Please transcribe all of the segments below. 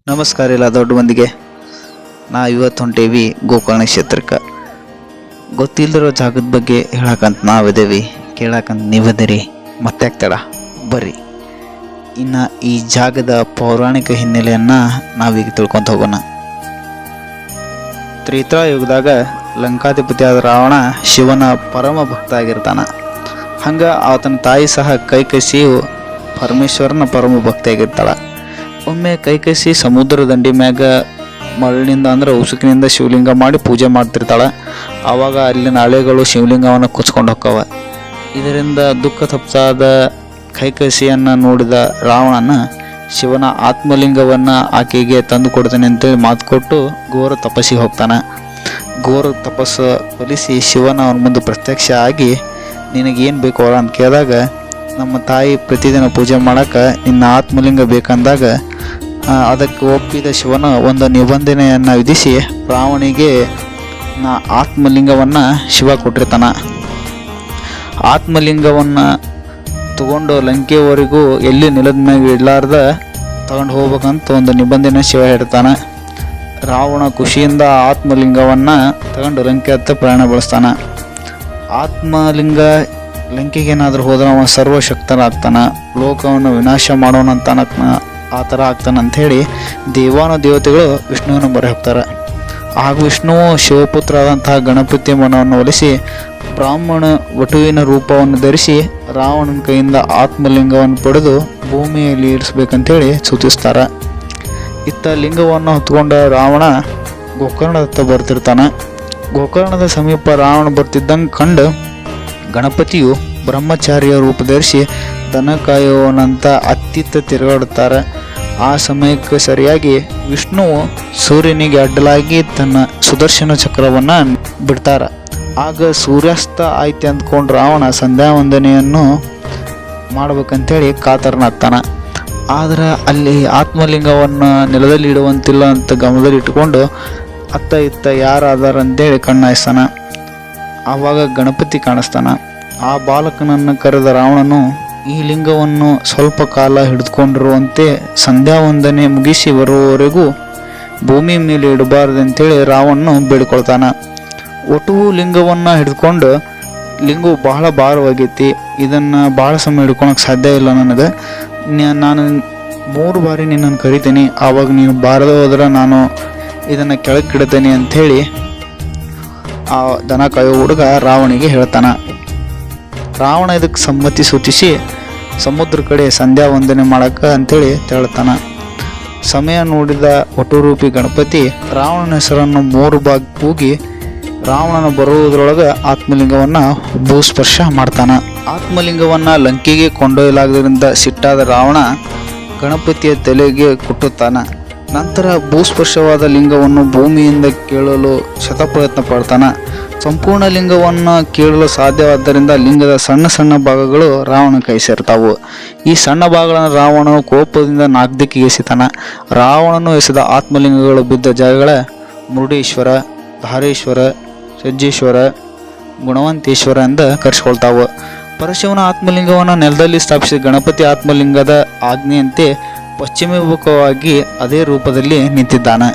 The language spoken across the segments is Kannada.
ನಮಸ್ಕಾರ ಎಲ್ಲ ದೊಡ್ಡ ಮಂದಿಗೆ. ನಾ ಇವತ್ತು ಹೊಂಟೇವಿ ಗೋಕರ್ಣ ಕ್ಷೇತ್ರಕ್ಕೆ. ಗೊತ್ತಿಲ್ಲದಿರೋ ಜಾಗದ ಬಗ್ಗೆ ಹೇಳಕ್ಕಂತ ನಾವಿದೇವಿ, ಕೇಳಕ್ಕಂತ ನೀವದಿರಿ. ಮತ್ತೆ ತಡ ಬರ್ರಿ. ಇನ್ನು ಈ ಜಾಗದ ಪೌರಾಣಿಕ ಹಿನ್ನೆಲೆಯನ್ನು ನಾವೀಗ ತಿಳ್ಕೊತ ಹೋಗೋಣ. ತ್ರೇತಾಯುಗದಾಗ ಲಂಕಾಧಿಪತಿಯಾದ ರಾವಣ ಶಿವನ ಪರಮ ಭಕ್ತ ಆಗಿರ್ತಾನ. ಹಂಗೆ ಆತನ ತಾಯಿ ಸಹ ಕೈಕಸಿಯು ಪರಮೇಶ್ವರನ ಪರಮ ಭಕ್ತಿಯಾಗಿರ್ತಾಳ. ಒಮ್ಮೆ ಕೈಕಸಿ ಸಮುದ್ರ ದಂಡಿ ಮ್ಯಾಗ ಮರಳಿನಿಂದ ಅಂದ್ರೆ ಉಸುಕಿನಿಂದ ಶಿವಲಿಂಗ ಮಾಡಿ ಪೂಜೆ ಮಾಡ್ತಿರ್ತಾಳೆ. ಆವಾಗ ಅಲ್ಲಿನ ಅಲೆಗಳು ಶಿವಲಿಂಗವನ್ನು ಕುಚ್ಕೊಂಡು ಹೋಕ್ಕವ. ಇದರಿಂದ ದುಃಖ ತಪ್ಪಾದ ಕೈಕಸಿಯನ್ನು ನೋಡಿದ ರಾವಣನ ಶಿವನ ಆತ್ಮಲಿಂಗವನ್ನು ಆಕೆಗೆ ತಂದು ಕೊಡ್ತಾನೆ ಅಂತೇಳಿ ಮಾತು ಕೊಟ್ಟು ಘೋರ ತಪಸ್ಸಿಗೆ ಹೋಗ್ತಾನೆ. ಘೋರ ತಪಸ್ಸು ಫಲಿಸಿ ಶಿವನ ಅವನ ಮುಂದೆ ಪ್ರತ್ಯಕ್ಷ ಆಗಿ, ನಿನಗೇನು ಬೇಕು ಅವರ ಅಂತ ಕೇಳಿದಾಗ, ನಮ್ಮ ತಾಯಿ ಪ್ರತಿದಿನ ಪೂಜೆ ಮಾಡೋಕೆ ನಿನ್ನ ಆತ್ಮಲಿಂಗ ಬೇಕಂದಾಗ ಅದಕ್ಕೆ ಒಪ್ಪಿದ ಶಿವನ ಒಂದು ನಿಬಂಧನೆಯನ್ನು ವಿಧಿಸಿ ರಾವಣಿಗೆ ಆತ್ಮಲಿಂಗವನ್ನು ಶಿವ ಕೊಟ್ಟಿರ್ತಾನೆ. ಆತ್ಮಲಿಂಗವನ್ನು ತಗೊಂಡು ಲಂಕೆವರೆಗೂ ಎಲ್ಲಿ ನೆಲದ ಮ್ಯಾಗ ಇಡಲಾರ್ದ ತಗೊಂಡು ಹೋಗ್ಬೇಕಂತ ಒಂದು ನಿಬಂಧನೆ ಶಿವ ಹೇಳ್ತಾನೆ. ರಾವಣ ಖುಷಿಯಿಂದ ಆತ್ಮಲಿಂಗವನ್ನು ತಗೊಂಡು ಲಂಕೆ ಹತ್ತ ಪ್ರಯಾಣ ಬೆಳೆಸ್ತಾನೆ. ಆತ್ಮಲಿಂಗ ಲಂಕೆಗೇನಾದರೂ ಹೋದ್ರೆ ಅವ ಸರ್ವಶಕ್ತನಾಗ್ತಾನೆ, ಲೋಕವನ್ನು ವಿನಾಶ ಮಾಡೋಣಂತ ಆ ಥರ ಆಗ್ತಾನೆ ಅಂಥೇಳಿ ದೇವಾನುದೇವತೆಗಳು ವಿಷ್ಣುವಿನ ಮೊರೆ ಹೋಗ್ತಾರೆ. ಹಾಗೂ ವಿಷ್ಣುವು ಶಿವಪುತ್ರ ಆದಂತಹ ಗಣಪತಿ ಮನವನ್ನು ಒಲಿಸಿ ಬ್ರಾಹ್ಮಣ ವಟುವಿನ ರೂಪವನ್ನು ಧರಿಸಿ ರಾವಣನ ಕೈಯಿಂದ ಆತ್ಮಲಿಂಗವನ್ನು ಪಡೆದು ಭೂಮಿಯಲ್ಲಿ ಇರಿಸ್ಬೇಕಂತೇಳಿ ಸೂಚಿಸ್ತಾರೆ. ಇತ್ತ ಲಿಂಗವನ್ನು ಹೊತ್ಕೊಂಡ ರಾವಣ ಗೋಕರ್ಣದತ್ತ ಬರ್ತಿರ್ತಾನೆ. ಗೋಕರ್ಣದ ಸಮೀಪ ರಾವಣ ಬರ್ತಿದ್ದಂಗೆ ಕಂಡು ಗಣಪತಿಯು ಬ್ರಹ್ಮಚಾರಿಯ ರೂಪ ಧರಿಸಿ ದನ ಕಾಯುವವನಂತ ಅತ್ತಿತ್ತ ತಿರುಗಾಡುತ್ತಾರೆ. ಆ ಸಮಯಕ್ಕೆ ಸರಿಯಾಗಿ ವಿಷ್ಣುವು ಸೂರ್ಯನಿಗೆ ಅಡ್ಡಲಾಗಿ ತನ್ನ ಸುದರ್ಶನ ಚಕ್ರವನ್ನು ಬಿಡ್ತಾರೆ. ಆಗ ಸೂರ್ಯಾಸ್ತ ಆಯ್ತು ಅಂದ್ಕೊಂಡು ರಾವಣ ಸಂಧ್ಯಾ ವಂದನೆಯನ್ನು ಮಾಡ್ಬೇಕಂತೇಳಿ ಕಾತರನಾಗ್ತಾನೆ. ಆದರೆ ಅಲ್ಲಿ ಆತ್ಮಲಿಂಗವನ್ನು ನೆಲದಲ್ಲಿ ಇಡುವಂತಿಲ್ಲ ಅಂತ ಗಮನದಲ್ಲಿ ಇಟ್ಕೊಂಡು ಅತ್ತ ಇತ್ತ ಯಾರಾದಾರ ಅಂತೇಳಿ ಕಣ್ಣಾಯಿಸ್ತಾನೆ. ಆವಾಗ ಗಣಪತಿ ಕಾಣಿಸ್ತಾನೆ. ಆ ಬಾಲಕನನ್ನು ಕರೆದ ರಾವಣನು ಈ ಲಿಂಗವನ್ನು ಸ್ವಲ್ಪ ಕಾಲ ಹಿಡಿದುಕೊಂಡಿರುವಂತೆ ಸಂಧ್ಯಾ ವಂದನೆ ಮುಗಿಸಿ ಬರುವವರೆಗೂ ಭೂಮಿ ಮೇಲೆ ಇಡಬಾರ್ದಂತೇಳಿ ರಾವಣನು ಬೇಡ್ಕೊಳ್ತಾನೆ. ಒಟ್ಟು ಲಿಂಗವನ್ನು ಹಿಡ್ಕೊಂಡು, ಲಿಂಗವು ಬಹಳ ಭಾರವಾಗೈತಿ, ಇದನ್ನು ಭಾಳ ಸಮಯ ಹಿಡ್ಕೊಳಕ್ಕೆ ಸಾಧ್ಯ ಇಲ್ಲ ನನಗೆ, ನಾನು 3 ಬಾರಿ ನಿನ್ನನ್ನು ಕರಿತೀನಿ, ಆವಾಗ ನೀನು ಬಾರದೆ ಹೋದ್ರೆ ನಾನು ಇದನ್ನು ಕೆಳಗಿಡ್ತೇನೆ ಅಂಥೇಳಿ ಆ ದನ ಕಾಯೋ ಹುಡುಗ ರಾವಣಿಗೆ ಹೇಳ್ತಾನೆ. ರಾವಣ ಇದಕ್ಕೆ ಸಮ್ಮತಿ ಸೂಚಿಸಿ ಸಮುದ್ರ ಕಡೆ ಸಂಧ್ಯಾ ವಂದನೆ ಮಾಡಕ್ಕೆ ಅಂಥೇಳಿ ಹೇಳ್ತಾನೆ. ಸಮಯ ನೋಡಿದ ವಟುರೂಪಿ ಗಣಪತಿ ರಾವಣನ ಹೆಸರನ್ನು 3 ಬಾಗಿ ಕೂಗಿ ರಾವಣನ ಬರುವುದರೊಳಗೆ ಆತ್ಮಲಿಂಗವನ್ನು ಭೂಸ್ಪರ್ಶ ಮಾಡ್ತಾನೆ. ಆತ್ಮಲಿಂಗವನ್ನು ಲಂಕೆಗೆ ಕೊಂಡೊಯ್ಯಲಾಗದ್ರಿಂದ ಸಿಟ್ಟಾದ ರಾವಣ ಗಣಪತಿಯ ತಲೆಗೆ ಕುಟ್ಟುತ್ತಾನೆ. ನಂತರ ಭೂಸ್ಪರ್ಶವಾದ ಲಿಂಗವನ್ನು ಭೂಮಿಯಿಂದ ಕೇಳಲು ಶತಪ್ರಯತ್ನ ಪಡ್ತಾನೆ. ಸಂಪೂರ್ಣ ಲಿಂಗವನ್ನು ಕೇಳಲು ಸಾಧ್ಯವಾದ್ದರಿಂದ ಲಿಂಗದ ಸಣ್ಣ ಸಣ್ಣ ಭಾಗಗಳು ರಾವಣ ಕೈ ಸೇರ್ತಾವು. ಈ ಸಣ್ಣ ಭಾಗಗಳನ್ನು ರಾವಣನು ಕೋಪದಿಂದ 4 ದಿಕ್ಕಿಗೆ ಎಸಿತಾನೆ. ರಾವಣನು ಎಸೆದ ಆತ್ಮಲಿಂಗಗಳು ಬಿದ್ದ ಜಾಗಗಳ ಮುರುಡೇಶ್ವರ, ಧಾರೇಶ್ವರ, ಸಜ್ಜೇಶ್ವರ, ಗುಣವಂತೇಶ್ವರ ಎಂದು ಕರೆಸ್ಕೊಳ್ತಾವು. ಪರಶಿವನ ಆತ್ಮಲಿಂಗವನ್ನು ನೆಲದಲ್ಲಿ ಸ್ಥಾಪಿಸಿದ ಗಣಪತಿ ಆತ್ಮಲಿಂಗದ ಆಜ್ಞೆಯಂತೆ ಪಶ್ಚಿಮಮುಖವಾಗಿ ಅದೇ ರೂಪದಲ್ಲಿ ನಿಂತಿದ್ದಾನೆ.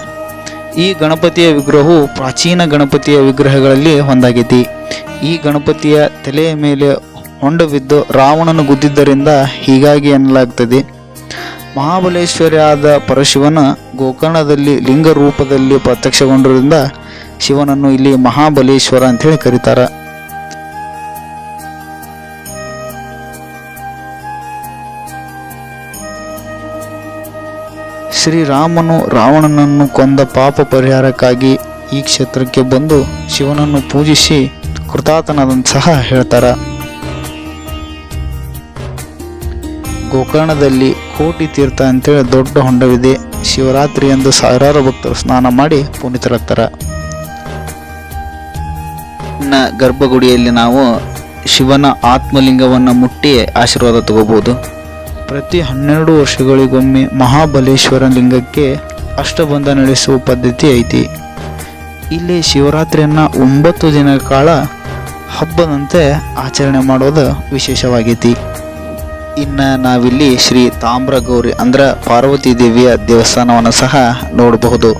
ಈ ಗಣಪತಿಯ ವಿಗ್ರಹವು ಪ್ರಾಚೀನ ಗಣಪತಿಯ ವಿಗ್ರಹಗಳಲ್ಲಿ ಒಂದಾಗೈತಿ. ಈ ಗಣಪತಿಯ ತಲೆಯ ಮೇಲೆ ಹೊಂಡವಿದ್ದು ರಾವಣನು ಗುದ್ದಿದ್ದರಿಂದ ಹೀಗಾಗಿ ಎನ್ನಲಾಗ್ತದೆ. ಮಹಾಬಲೇಶ್ವರಿಯಾದ ಪರಶಿವನ ಗೋಕರ್ಣದಲ್ಲಿ ಲಿಂಗ ರೂಪದಲ್ಲಿ ಪ್ರತ್ಯಕ್ಷಗೊಂಡಿರುವುದರಿಂದ ಶಿವನನ್ನು ಇಲ್ಲಿ ಮಹಾಬಲೇಶ್ವರ ಅಂತೇಳಿ ಕರೀತಾರೆ. ಶ್ರೀರಾಮನು ರಾವಣನನ್ನು ಕೊಂದ ಪಾಪ ಪರಿಹಾರಕ್ಕಾಗಿ ಈ ಕ್ಷೇತ್ರಕ್ಕೆ ಬಂದು ಶಿವನನ್ನು ಪೂಜಿಸಿ ಕೃತಾರ್ಥನಾದಂತ ಸಹ ಹೇಳ್ತಾರೆ. ಗೋಕರ್ಣದಲ್ಲಿ ಕೋಟಿ ತೀರ್ಥ ಅಂತೇಳಿ ದೊಡ್ಡ ಹೊಂಡವಿದೆ. ಶಿವರಾತ್ರಿ ಎಂದು ಸಾವಿರಾರು ಭಕ್ತರು ಸ್ನಾನ ಮಾಡಿ ಪುನೀತರಾಗ್ತಾರೆ. ಇನ್ನು ಗರ್ಭಗುಡಿಯಲ್ಲಿ ನಾವು ಶಿವನ ಆತ್ಮಲಿಂಗವನ್ನು ಮುಟ್ಟಿ ಆಶೀರ್ವಾದ ತಗೋಬಹುದು. ಪ್ರತಿ 12 ವರ್ಷಗಳಿಗೊಮ್ಮೆ ಮಹಾಬಲೇಶ್ವರ ಲಿಂಗಕ್ಕೆ ಅಷ್ಟಬಂಧ ನಡೆಸುವ ಪದ್ಧತಿ ಐತಿ. ಇಲ್ಲಿ ಶಿವರಾತ್ರಿಯನ್ನು 9 ದಿನಗಳ ಕಾಲ ಹಬ್ಬದಂತೆ ಆಚರಣೆ ಮಾಡೋದು ವಿಶೇಷವಾಗೈತಿ. ಇನ್ನು ನಾವಿಲ್ಲಿ ಶ್ರೀ ತಾಮ್ರಗೌರಿ ಅಂದ್ರೆ ಪಾರ್ವತಿ ದೇವಿಯ ದೇವಸ್ಥಾನವನ್ನು ಸಹ ನೋಡಬಹುದು.